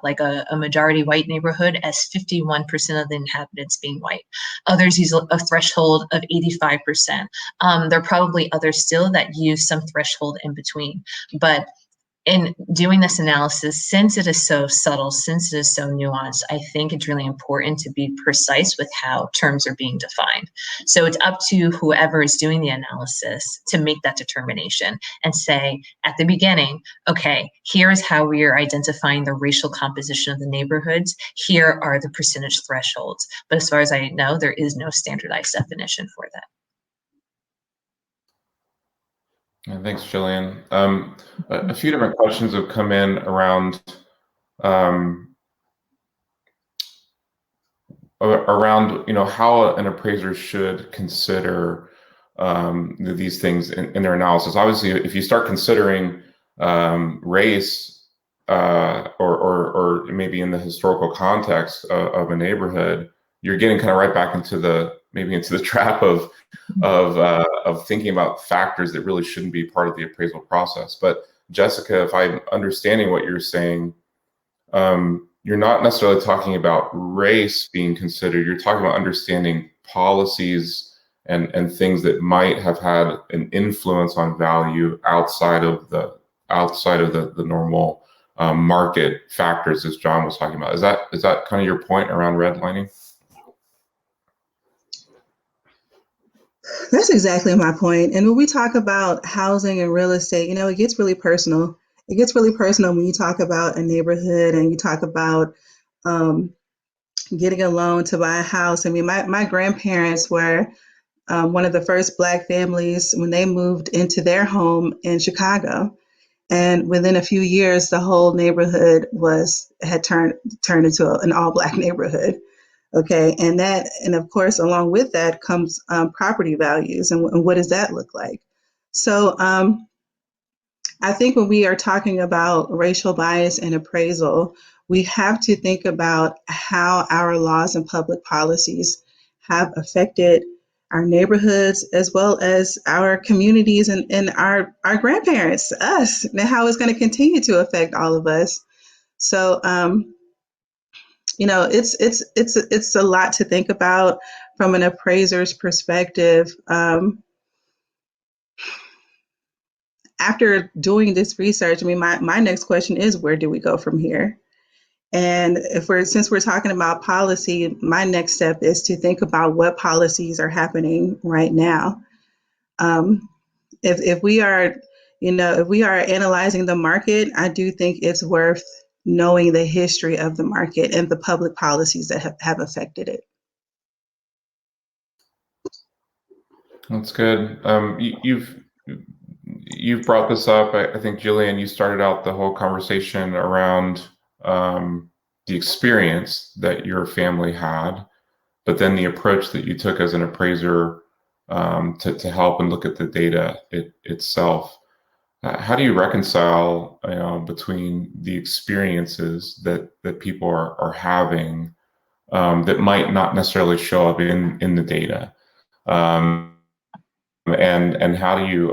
like a majority white neighborhood as 51% of the inhabitants being white. Others use a threshold of 85%. There are probably others still that use some threshold in between. But in doing this analysis, since it is so subtle, since it is so nuanced, I think it's really important to be precise with how terms are being defined. So it's up to whoever is doing the analysis to make that determination and say at the beginning, okay, here is how we are identifying the racial composition of the neighborhoods. Here are the percentage thresholds. But as far as I know, there is no standardized definition for that. Thanks, Jillian. A few different questions have come in around how an appraiser should consider these things in their analysis. Obviously, if you start considering race or maybe in the historical context of a neighborhood, you're getting kind of right back into the trap of thinking about factors that really shouldn't be part of the appraisal process. But Jessica, if I'm understanding what you're saying, you're not necessarily talking about race being considered. You're talking about understanding policies and things that might have had an influence on value outside of the normal market factors, as John was talking about. Is that kind of your point around redlining? That's exactly my point. And when we talk about housing and real estate, it gets really personal. It gets really personal when you talk about a neighborhood and you talk about getting a loan to buy a house. I mean, my grandparents were one of the first Black families when they moved into their home in Chicago. And within a few years, the whole neighborhood had turned into an all Black neighborhood. Okay, and of course, along with that comes property values, and what does that look like? So I think when we are talking about racial bias and appraisal, we have to think about how our laws and public policies have affected our neighborhoods as well as our communities and our grandparents, us, and how it's going to continue to affect all of us. So it's a lot to think about from an appraiser's perspective. After doing this research, I mean, my next question is, where do we go from here? And since we're talking about policy, my next step is to think about what policies are happening right now. If we are analyzing the market, I do think it's worth knowing the history of the market and the public policies that have affected it. That's good. You've brought this up. I think, Jillian, you started out the whole conversation around the experience that your family had, but then the approach that you took as an appraiser to help and look at the data itself. How do you reconcile between the experiences that people are having that might not necessarily show up in the data, and how do you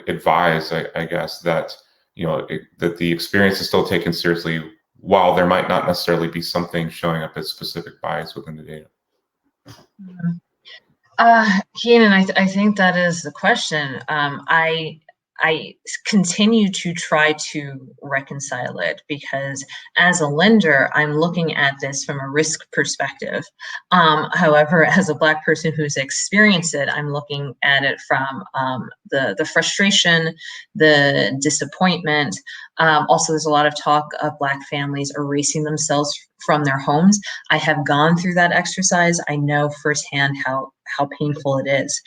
advise, I guess, that that the experience is still taken seriously while there might not necessarily be something showing up as specific bias within the data? Kenon, I think that is the question. I I continue to try to reconcile it, because as a lender, I'm looking at this from a risk perspective. However, as a Black person who's experienced it, I'm looking at it from the frustration, the disappointment. Also, there's a lot of talk of Black families erasing themselves from their homes. I have gone through that exercise. I know firsthand how painful it is.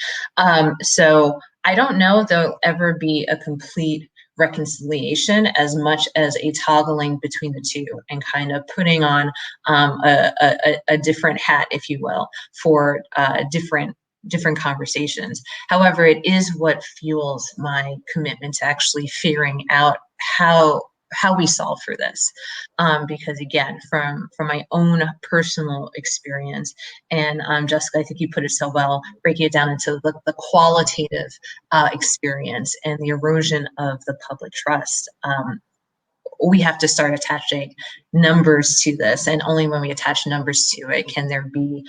So I don't know if there'll ever be a complete reconciliation, as much as a toggling between the two and kind of putting on a different hat, if you will, for different conversations. However, it is what fuels my commitment to actually figuring out how we solve for this, because again, from my own personal experience, and Jessica, I think you put it so well, breaking it down into the qualitative experience and the erosion of the public trust. We have to start attaching numbers to this, and only when we attach numbers to it can there be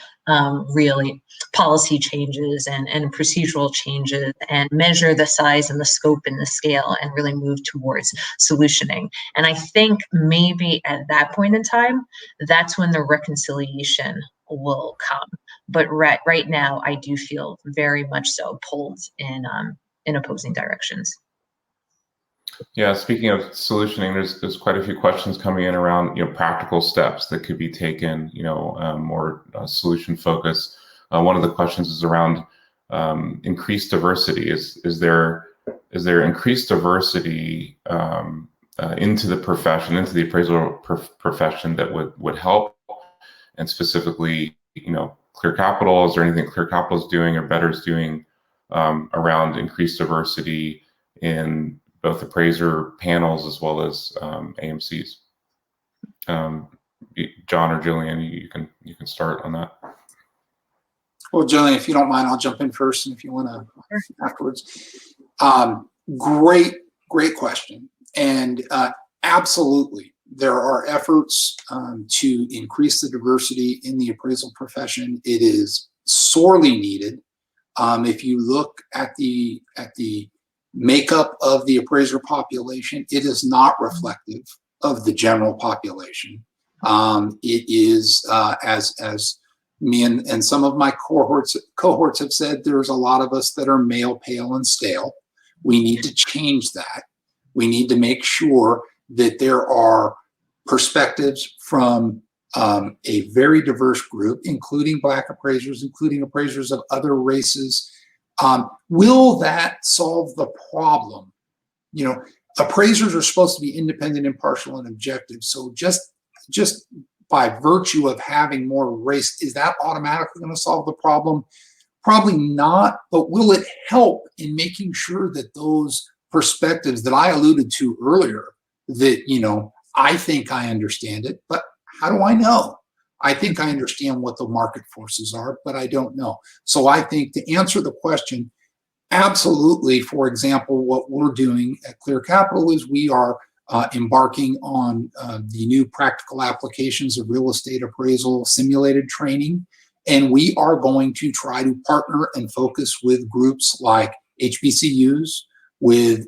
really policy changes and procedural changes, and measure the size and the scope and the scale, and really move towards solutioning. And I think maybe at that point in time, that's when the reconciliation will come. But right now, I do feel very much so pulled in opposing directions. Yeah, speaking of solutioning, there's quite a few questions coming in around practical steps that could be taken, more solution focus. One of the questions is around increased diversity. Is there increased diversity into the profession, into the appraisal profession that would help? And specifically, Clear Capital, is there anything Clear Capital is doing or Better is doing around increased diversity in both appraiser panels as well as AMCs? John or Jillian, you can start on that. Well, Jillian, if you don't mind, I'll jump in first, and if you want to afterwards. Great question. And absolutely, there are efforts to increase the diversity in the appraisal profession. It is sorely needed. If you look at the makeup of the appraiser population, it is not reflective of the general population. It is, as me and some of my cohorts have said, there's a lot of us that are male, pale, and stale. We need to change that. We need to make sure that there are perspectives from a very diverse group, including Black appraisers, including appraisers of other races. Will that solve the problem? Appraisers are supposed to be independent, impartial, and objective. So just by virtue of having more race, is that automatically going to solve the problem? Probably not, but will it help in making sure that those perspectives that I alluded to earlier, that, I think I understand it, but how do I know? I think I understand what the market forces are, but I don't know. So I think, to answer the question, absolutely. For example, what we're doing at Clear Capital is we are embarking on the new practical applications of real estate appraisal simulated training. And we are going to try to partner and focus with groups like HBCUs, with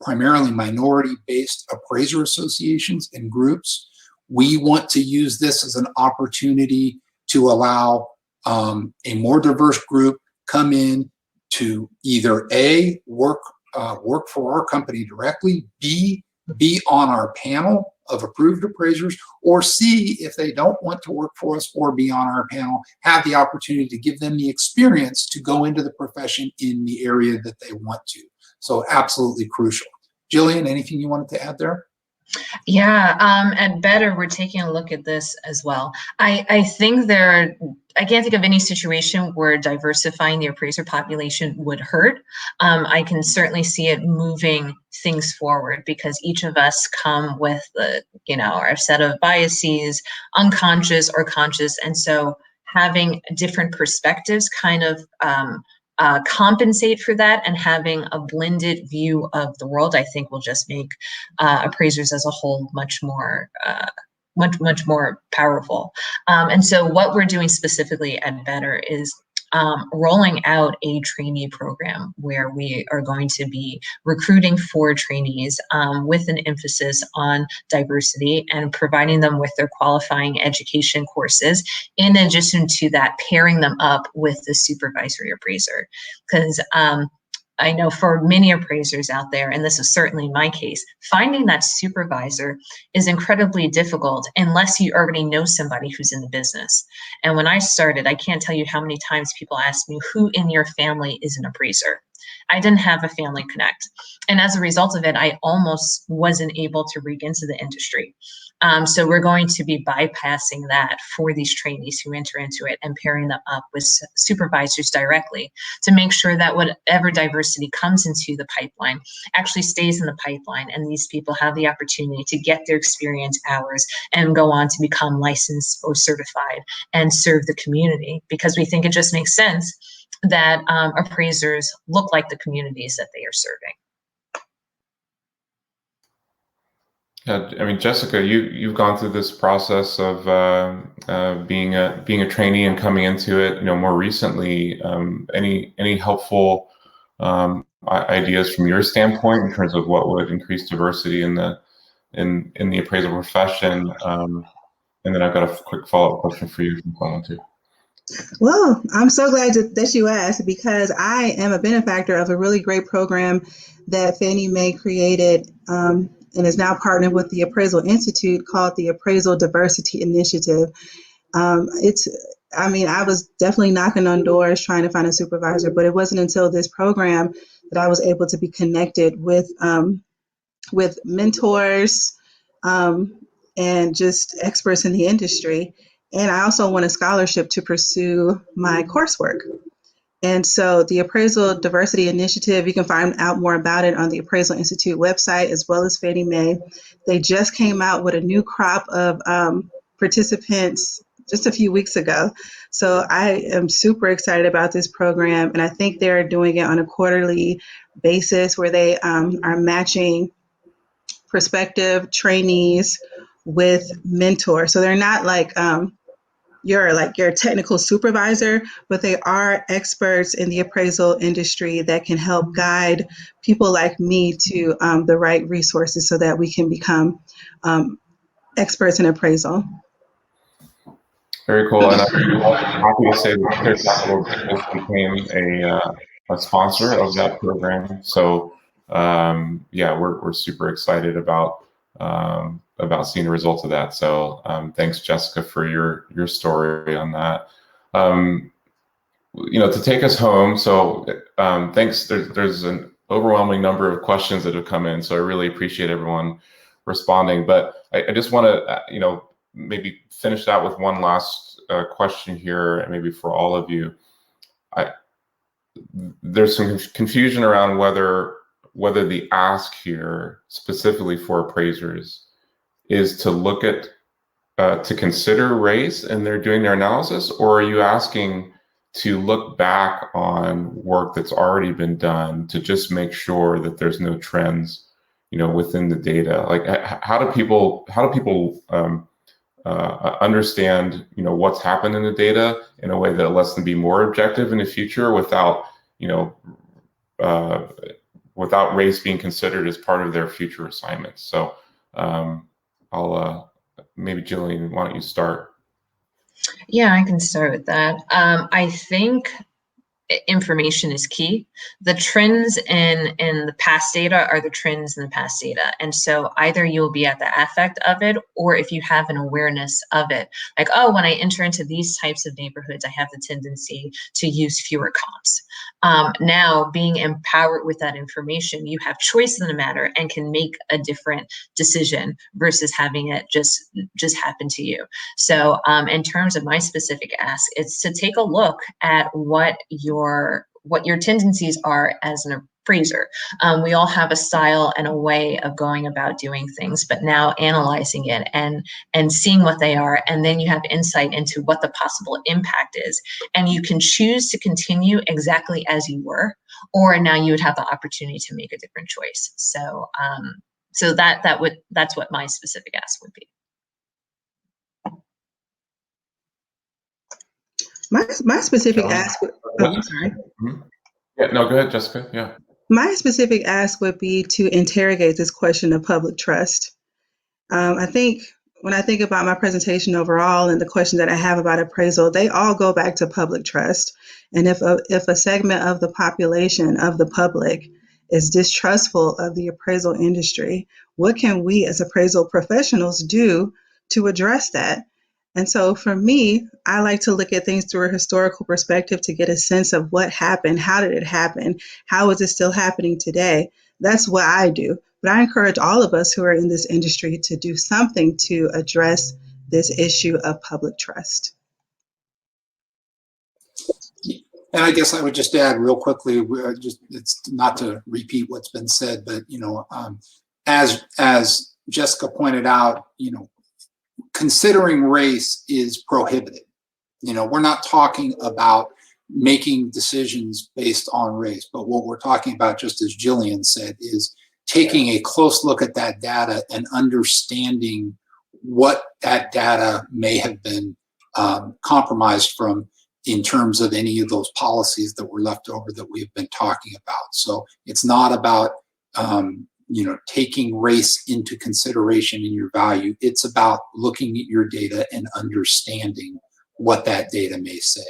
primarily minority-based appraiser associations and groups. We want to use this as an opportunity to allow a more diverse group come in to either A, work for our company directly, B, be on our panel of approved appraisers, or C, if they don't want to work for us or be on our panel, have the opportunity to give them the experience to go into the profession in the area that they want to. So absolutely crucial. Jillian, anything you wanted to add there? Yeah, at Better, we're taking a look at this as well. I think I can't think of any situation where diversifying the appraiser population would hurt. I can certainly see it moving things forward, because each of us come with our set of biases, unconscious or conscious, and so having different perspectives kind of compensate for that, and having a blended view of the world, I think, will just make appraisers as a whole much more powerful. And so what we're doing specifically at Better is rolling out a trainee program where we are going to be recruiting for trainees with an emphasis on diversity and providing them with their qualifying education courses. In addition to that, pairing them up with the supervisory appraiser. Because I know for many appraisers out there, and this is certainly my case, finding that supervisor is incredibly difficult unless you already know somebody who's in the business. And when I started, I can't tell you how many times people asked me, who in your family is an appraiser? I didn't have a family connect. And as a result of it, I almost wasn't able to break into the industry. So we're going to be bypassing that for these trainees who enter into it and pairing them up with supervisors directly to make sure that whatever diversity comes into the pipeline actually stays in the pipeline, and these people have the opportunity to get their experience hours and go on to become licensed or certified and serve the community, because we think it just makes sense that appraisers look like the communities that they are serving. Yeah, I mean, Jessica, you've gone through this process of being a trainee and coming into it, more recently. Any helpful ideas from your standpoint in terms of what would increase diversity in the appraisal profession? And then I've got a quick follow-up question for you from someone too. Well, I'm so glad that you asked, because I am a benefactor of a really great program that Fannie Mae created and is now partnered with the Appraisal Institute, called the Appraisal Diversity Initiative. I was definitely knocking on doors trying to find a supervisor, but it wasn't until this program that I was able to be connected with mentors and just experts in the industry. And I also won a scholarship to pursue my coursework. And so the Appraisal Diversity Initiative, you can find out more about it on the Appraisal Institute website, as well as Fannie Mae. They just came out with a new crop of participants just a few weeks ago. So I am super excited about this program. And I think they're doing it on a quarterly basis where they are matching prospective trainees with mentors. So they're not like your technical supervisor, but they are experts in the appraisal industry that can help guide people like me to the right resources so that we can become experts in appraisal. Very cool. And I'm happy to say that Clear Capital just became a sponsor of that program. So we're super excited about seeing the results of that. So thanks, Jessica, for your story on that. To take us home. So thanks. There's an overwhelming number of questions that have come in. So I really appreciate everyone responding. But I just want to maybe finish out with one last question here, and maybe for all of you. There's some confusion around whether the ask here specifically for appraisers is to look at to consider race and they're doing their analysis, or are you asking to look back on work that's already been done to just make sure that there's no trends within the data? Like how do people understand what's happened in the data in a way that lets them be more objective in the future without without race being considered as part of their future assignments? So I'll maybe Jillian, why don't you start? Yeah, I can start with that. I think information is key. The trends in the past data are the trends in the past data. And so either you'll be at the affect of it, or if you have an awareness of it, like, oh, when I enter into these types of neighborhoods, I have the tendency to use fewer comps. Now, being empowered with that information, you have choice in the matter and can make a different decision versus having it just happen to you. So in terms of my specific ask, it's to take a look at what your tendencies are as an appraiser. We all have a style and a way of going about doing things, but now analyzing it and seeing what they are, and then you have insight into what the possible impact is. And you can choose to continue exactly as you were, or now you would have the opportunity to make a different choice. So that's what my specific ask would be. My specific John? ask. I'm sorry. Mhm. Yeah, no, go ahead, Jessica. Yeah. My specific ask would be to interrogate this question of public trust. I think when I think about my presentation overall and the questions that I have about appraisal, they all go back to public trust. And if a segment of the population, of the public, is distrustful of the appraisal industry, what can we as appraisal professionals do to address that? And so for me, I like to look at things through a historical perspective to get a sense of what happened, how did it happen, how is it still happening today? That's what I do. But I encourage all of us who are in this industry to do something to address this issue of public trust. And I guess I would just add real quickly, it's not to repeat what's been said, but as Jessica pointed out, considering race is prohibited. We're not talking about making decisions based on race, but what we're talking about, just as Jillian said, is taking a close look at that data and understanding what that data may have been compromised from in terms of any of those policies that were left over that we've been talking about. So it's not about taking race into consideration in your value. It's about looking at your data and understanding what that data may say.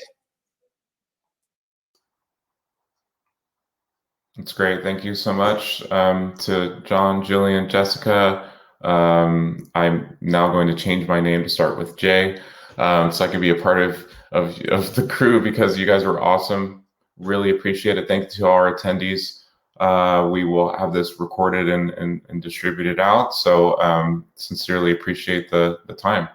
That's great. Thank you so much to John, Jillian, Jessica. I'm now going to change my name to start with J, so I can be a part of the crew, because you guys were awesome. Really appreciate it. Thank you to all our attendees. We will have this recorded and distributed out. So sincerely appreciate the time.